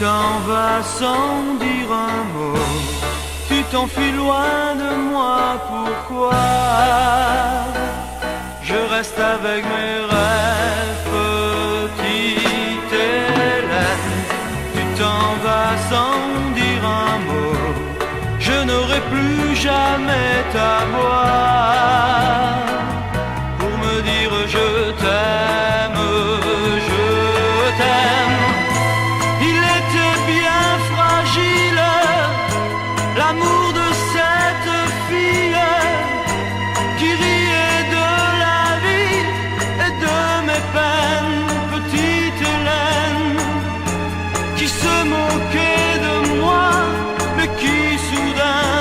t'en vas sans dire un mot, tu t'enfuis loin de moi, pourquoi? Je reste avec mes rêves, petite Hélène. Tu t'en vas sans dire un mot, je n'aurai plus jamais ta voix pour me dire je t'aime, je t'aime. Il était bien fragile, l'amour de cette fille qui riait de la vie et de mes peines, petite Hélène, qui se moquait de moi, mais qui soudain,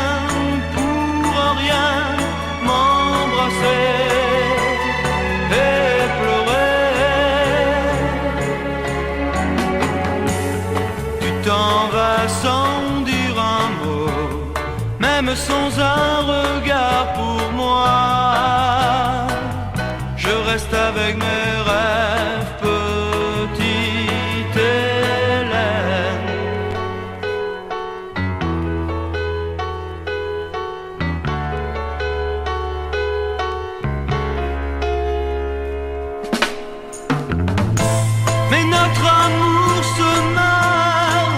pour rien, m'embrassait et pleurait. Tu t'en vas sans dire un mot, même sans un regard pour moi. Je reste avec mes rêves, petite Hélène. Mais notre amour se meurt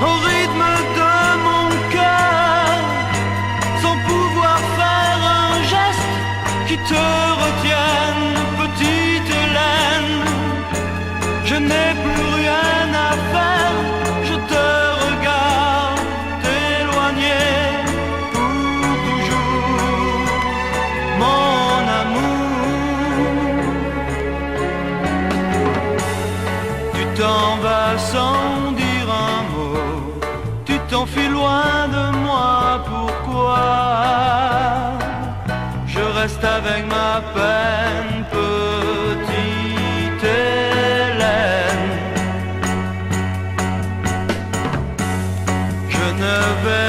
au rythme de mon cœur, sans pouvoir faire un geste qui te retienne, petite Hélène. Je n'ai plus rien à faire, je te regarde t'éloigner pour toujours, mon amour. Tu t'en vas sans dire un mot, tu t'enfuis loin de moi, pourquoi? Je reste avec ma peine, petite Hélène. Je ne vais